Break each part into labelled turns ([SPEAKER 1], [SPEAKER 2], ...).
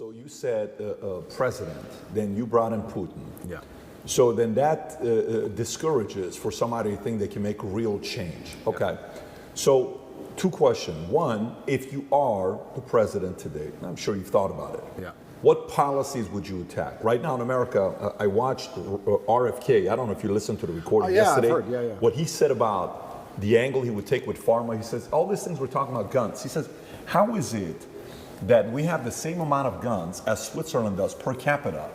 [SPEAKER 1] So you said president, then you brought in Putin.
[SPEAKER 2] Yeah.
[SPEAKER 1] So then that discourages for somebody to think they can make real change. Okay. So two questions. One, if you are the president today, I'm sure you've thought about it.
[SPEAKER 2] Yeah.
[SPEAKER 1] What policies would you attack? Right now in America, I watched RFK. I don't know if you listened to the recording yesterday.
[SPEAKER 2] I've heard. Yeah.
[SPEAKER 1] What he said about the angle he would take with pharma, he says, all these things we're talking about guns. He says, how is it that we have the same amount of guns as Switzerland does per capita,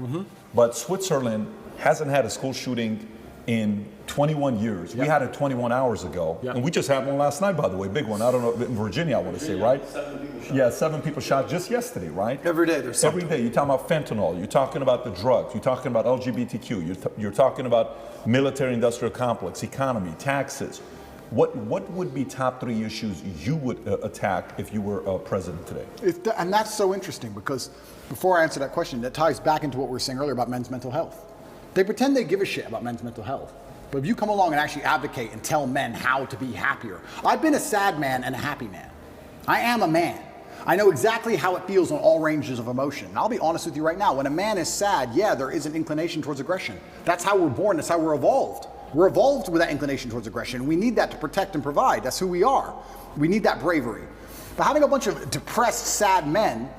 [SPEAKER 1] but Switzerland hasn't had a school shooting in 21 years. We had it 21 hours ago, and we just had one last night, by the way, big one. I don't know, in Virginia, I want to say, right?
[SPEAKER 3] 7 people shot.
[SPEAKER 1] Yeah, 7 people shot just yesterday, right?
[SPEAKER 3] Every day there's something.
[SPEAKER 1] Every day. You're talking about fentanyl, you're talking about the drugs, you're talking about LGBTQ, you're talking about military-industrial complex, economy, taxes. What would be top 3 issues you would attack if you were president today?
[SPEAKER 2] And that's so interesting, because before I answer that question, that ties back into what we were saying earlier about men's mental health. They pretend they give a shit about men's mental health. But if you come along and actually advocate and tell men how to be happier. I've been a sad man and a happy man. I am a man. I know exactly how it feels on all ranges of emotion. And I'll be honest with you right now, when a man is sad, yeah, there is an inclination towards aggression. That's how we're born, that's how we're evolved. We're evolved with that inclination towards aggression. We need that to protect and provide. That's who we are. We need that bravery. But having a bunch of depressed, sad men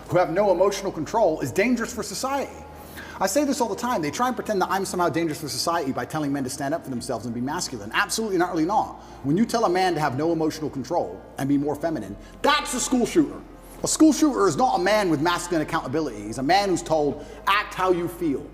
[SPEAKER 2] who have no emotional control is dangerous for society. I say this all the time. They try and pretend that I'm somehow dangerous for society by telling men to stand up for themselves and be masculine. Absolutely not, really not. When you tell a man to have no emotional control and be more feminine, that's a school shooter. A school shooter is not a man with masculine accountability. He's a man who's told, act how you feel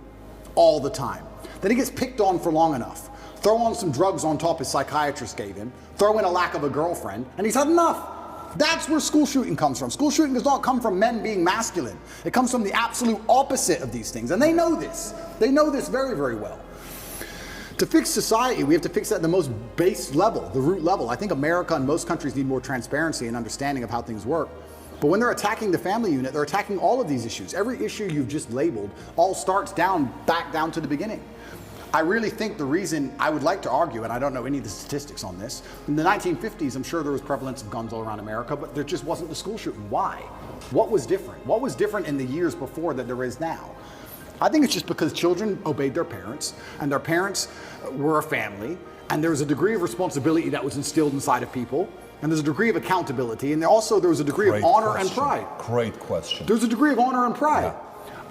[SPEAKER 2] all the time. Then he gets picked on for long enough. Throw on some drugs on top his psychiatrist gave him, throw in a lack of a girlfriend, and he's had enough. That's where school shooting comes from. School shooting does not come from men being masculine. It comes from the absolute opposite of these things, and they know this. They know this very, very well. To fix society, we have to fix it at the most base level, the root level. I think America and most countries need more transparency and understanding of how things work. But when they're attacking the family unit, they're attacking all of these issues. Every issue you've just labeled all starts back down to the beginning. I really think the reason I would like to argue, and I don't know any of the statistics on this, in the 1950s, I'm sure there was prevalence of guns all around America, but there just wasn't the school shooting. Why? What was different? What was different in the years before that there is now? I think it's just because children obeyed their parents, and their parents were a family, and there was a degree of responsibility that was instilled inside of people, and there's a degree of accountability, and also there was a degree of honor and pride.
[SPEAKER 1] Great question.
[SPEAKER 2] There's a degree of honor and pride.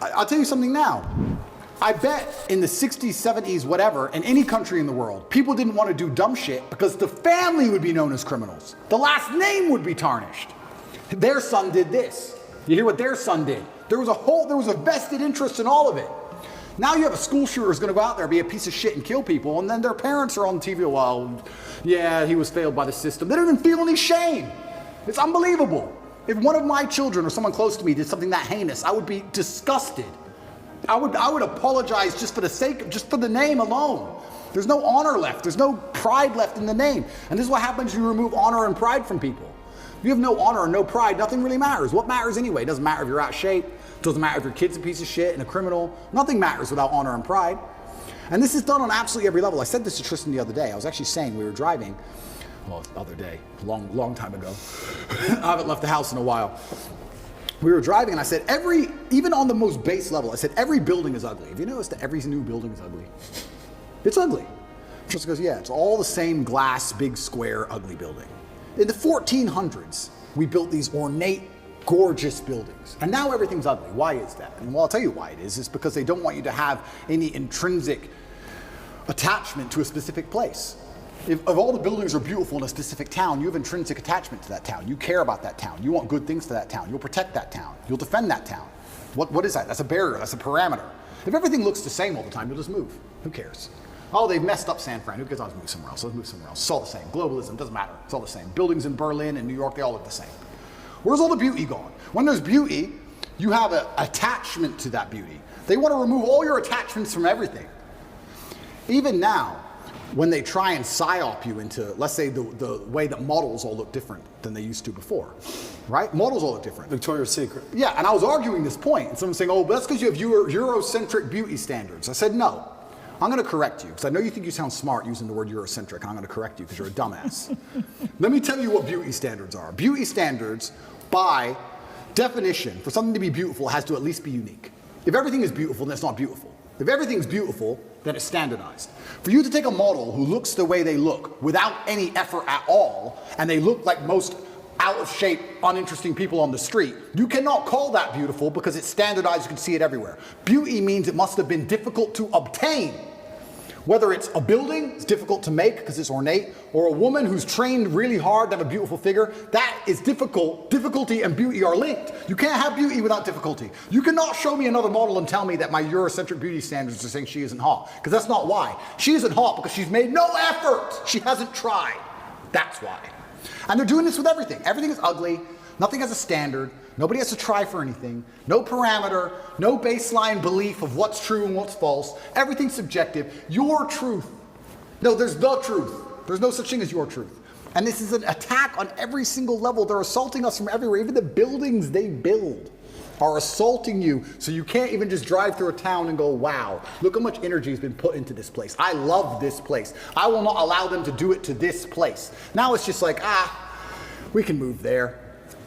[SPEAKER 2] Yeah. I'll tell you something now. I bet in the 60s, 70s, whatever, in any country in the world, people didn't want to do dumb shit because the family would be known as criminals. The last name would be tarnished. Their son did this. You hear what their son did? There was a vested interest in all of it. Now you have a school shooter who's going to go out there, be a piece of shit and kill people, and then their parents are on TV, well, yeah, he was failed by the system. They don't even feel any shame. It's unbelievable. If one of my children or someone close to me did something that heinous, I would be disgusted. I would apologize just for the sake, just for the name alone. There's no honor left. There's no pride left in the name. And this is what happens when you remove honor and pride from people. If you have no honor and no pride, nothing really matters. What matters anyway? It doesn't matter if you're out of shape. It doesn't matter if your kid's a piece of shit and a criminal. Nothing matters without honor and pride. And this is done on absolutely every level. I said this to Tristan the other day. I was actually saying we were driving, well, the other day, long time ago. I haven't left the house in a while. We were driving and I said, even on the most base level, I said, every building is ugly. Have you noticed that every new building is ugly? It's ugly. Just goes, yeah, it's all the same glass, big square, ugly building. In the 1400s, we built these ornate, gorgeous buildings. And now everything's ugly. Why is that? And well, I'll tell you why it is. It's because they don't want you to have any intrinsic attachment to a specific place. If all the buildings are beautiful in a specific town, you have intrinsic attachment to that town. You care about that town. You want good things for that town. You'll protect that town. You'll defend that town. What is that? That's a barrier. That's a parameter. If everything looks the same all the time, you'll just move. Who cares? Oh, they've messed up San Fran. Who cares? I'll move somewhere else. Let's move somewhere else. It's all the same. Globalism doesn't matter. It's all the same. Buildings in Berlin and New York, they all look the same. Where's all the beauty gone? When there's beauty, you have an attachment to that beauty. They want to remove all your attachments from everything. Even now, when they try and psyop you into, let's say, the way that models all look different than they used to before, right? Models all look different.
[SPEAKER 3] Victoria's Secret.
[SPEAKER 2] Yeah, and I was arguing this point, and someone's saying, oh, but that's because you have Eurocentric beauty standards. I said, no, I'm going to correct you, because I know you think you sound smart using the word Eurocentric, and I'm going to correct you because you're a dumbass. Let me tell you what beauty standards are. Beauty standards, by definition for something to be beautiful has to at least be unique. If everything is beautiful, then it's not beautiful. If everything's beautiful, then it's standardized. For you to take a model who looks the way they look without any effort at all, and they look like most out of shape, uninteresting people on the street, you cannot call that beautiful because it's standardized, you can see it everywhere. Beauty means it must have been difficult to obtain. Whether it's a building, it's difficult to make because it's ornate, or a woman who's trained really hard to have a beautiful figure, that is difficult. Difficulty and beauty are linked. You can't have beauty without difficulty. You cannot show me another model and tell me that my Eurocentric beauty standards are saying she isn't hot, because that's not why. She isn't hot because she's made no effort. She hasn't tried. That's why. And they're doing this with everything. Everything is ugly. Nothing has a standard. Nobody has to try for anything. No parameter. No baseline belief of what's true and what's false. Everything's subjective. Your truth. No, there's the truth. There's no such thing as your truth. And this is an attack on every single level. They're assaulting us from everywhere. Even the buildings they build are assaulting you, so you can't even just drive through a town and go, wow, look how much energy has been put into this place. I love this place. I will not allow them to do it to this place. Now it's just like, we can move there.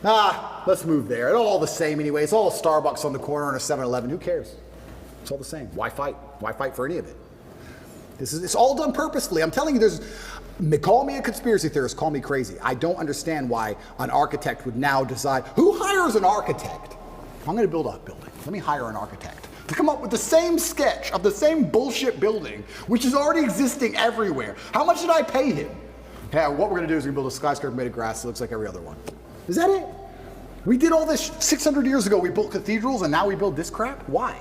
[SPEAKER 2] Let's move there. It's all the same anyway. It's all a Starbucks on the corner and a 7-Eleven. Who cares? It's all the same. Why fight? Why fight for any of it? It's all done purposefully. I'm telling you, call me a conspiracy theorist, call me crazy. I don't understand why an architect would now decide, who hires an architect? I'm going to build a building. Let me hire an architect to come up with the same sketch of the same bullshit building, which is already existing everywhere. How much did I pay him? Yeah, what we're going to do is we're going to build a skyscraper made of grass that looks like every other one. Is that it? We did all this 600 years ago. We built cathedrals and now we build this crap? Why?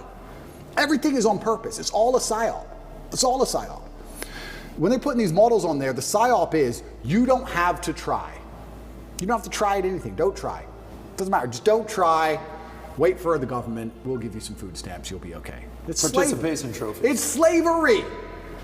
[SPEAKER 2] Everything is on purpose. It's all a psyop. It's all a psyop. When they put these models on there, the psyop is you don't have to try. You don't have to try at anything. Don't try. It doesn't matter. Just don't try. Wait for the government. We'll give you some food stamps. You'll be okay. It's
[SPEAKER 3] participation trophies.
[SPEAKER 2] It's slavery.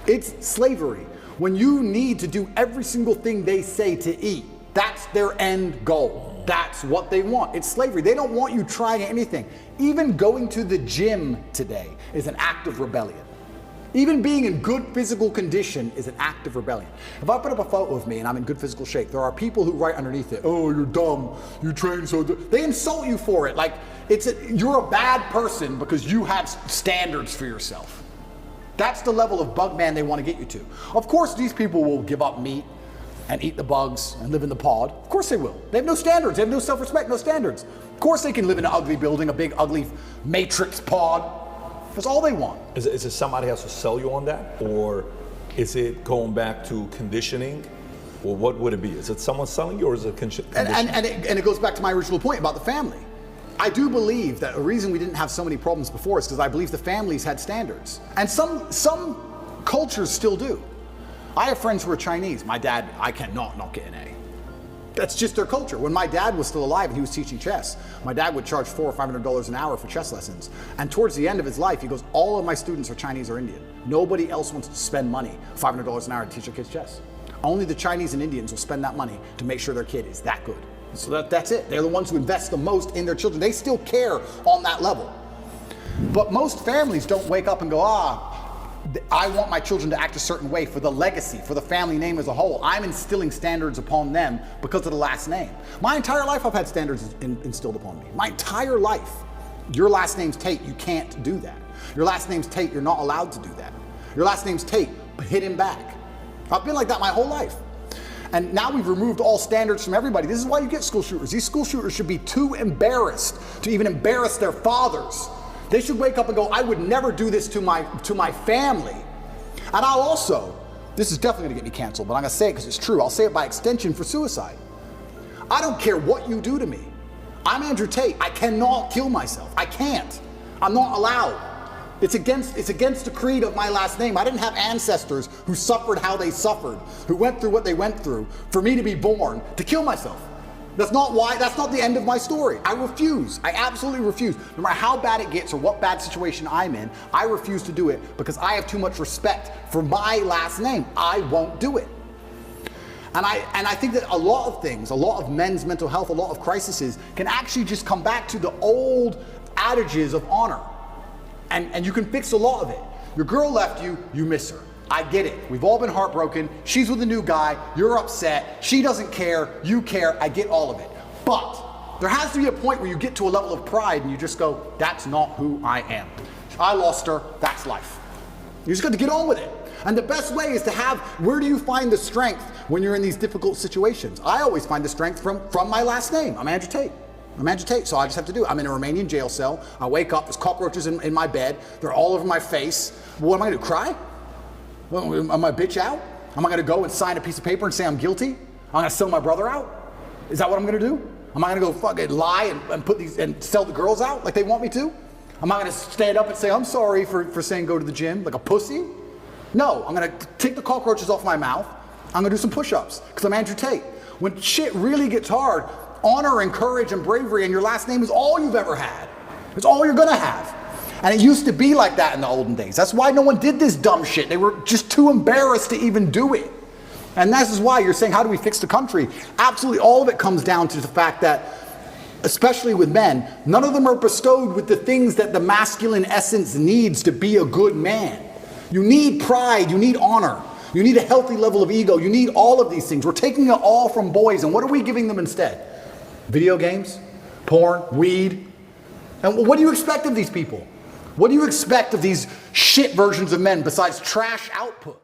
[SPEAKER 2] It's slavery. When you need to do every single thing they say to eat, that's their end goal. That's what they want. It's slavery. They don't want you trying anything. Even going to the gym today is an act of rebellion. Even being in good physical condition is an act of rebellion. If I put up a photo of me and I'm in good physical shape, there are people who write underneath it, oh, you're dumb, you train so dumb. They insult you for it. Like, you're a bad person because you have standards for yourself. That's the level of bug man they want to get you to. Of course, these people will give up meat and eat the bugs and live in the pod. Of course they will. They have no standards. They have no self-respect, no standards. Of course they can live in an ugly building, a big, ugly matrix pod. That's all they want.
[SPEAKER 1] Is it somebody has to sell you on that? Or is it going back to conditioning? Or what would it be? Is it someone selling you or is it conditioning?
[SPEAKER 2] And it goes back to my original point about the family. I do believe that a reason we didn't have so many problems before is because I believe the families had standards. And some cultures still do. I have friends who are Chinese. My dad, I cannot not get an A. That's just their culture. When my dad was still alive and he was teaching chess, my dad would charge $400 or $500 an hour for chess lessons. And towards the end of his life, he goes, all of my students are Chinese or Indian. Nobody else wants to spend money, $500 an hour to teach their kids chess. Only the Chinese and Indians will spend that money to make sure their kid is that good. So that's it. They're the ones who invest the most in their children. They still care on that level. But most families don't wake up and go, I want my children to act a certain way for the legacy, for the family name as a whole. I'm instilling standards upon them because of the last name. My entire life I've had standards instilled upon me. My entire life. Your last name's Tate, you can't do that. Your last name's Tate, you're not allowed to do that. Your last name's Tate, hit him back. I've been like that my whole life. And now we've removed all standards from everybody. This is why you get school shooters. These school shooters should be too embarrassed to even embarrass their fathers. They should wake up and go, I would never do this to my family. And I'll also, this is definitely gonna get me canceled, but I'm gonna say it because it's true. I'll say it by extension for suicide. I don't care what you do to me. I'm Andrew Tate. I cannot kill myself. I can't. I'm not allowed. It's against the creed of my last name. I didn't have ancestors who suffered how they suffered, who went through what they went through, for me to be born to kill myself. That's not the end of my story. I refuse. I absolutely refuse. No matter how bad it gets or what bad situation I'm in, I refuse to do it because I have too much respect for my last name. I won't do it. And I think that a lot of things, a lot of men's mental health, a lot of crises can actually just come back to the old adages of honor. And you can fix a lot of it. Your girl left you, you miss her. I get it. We've all been heartbroken. She's with a new guy. You're upset. She doesn't care. You care. I get all of it. But There has to be a point where you get to a level of pride and you just go, that's not who I am. I lost her, that's life. You just got to get on with it. And the best way is to have, where do you find the strength when you're in these difficult situations? I always find the strength from my last name. I'm Andrew Tate. I'm Andrew Tate, so I just have to do it. I'm in a Romanian jail cell. I wake up, there's cockroaches in my bed. They're all over my face. What am I gonna do, cry? Am I bitch out? Am I gonna go and sign a piece of paper and say I'm guilty? I'm gonna sell my brother out? Is that what I'm gonna do? Am I gonna go fucking lie and put these and sell the girls out like they want me to? Am I gonna stand up and say I'm sorry for saying go to the gym like a pussy? No, I'm gonna take the cockroaches off my mouth. I'm gonna do some push-ups because I'm Andrew Tate. When shit really gets hard, honor and courage and bravery and your last name is all you've ever had. It's all you're gonna have. And it used to be like that in the olden days. That's why no one did this dumb shit. They were just too embarrassed to even do it. And this is why you're saying, how do we fix the country? Absolutely all of it comes down to the fact that, especially with men, none of them are bestowed with the things that the masculine essence needs to be a good man. You need pride, you need honor, you need a healthy level of ego, you need all of these things. We're taking it all from boys, and what are we giving them instead? Video games, porn, weed. And what do you expect of these people? What do you expect of these shit versions of men besides trash output?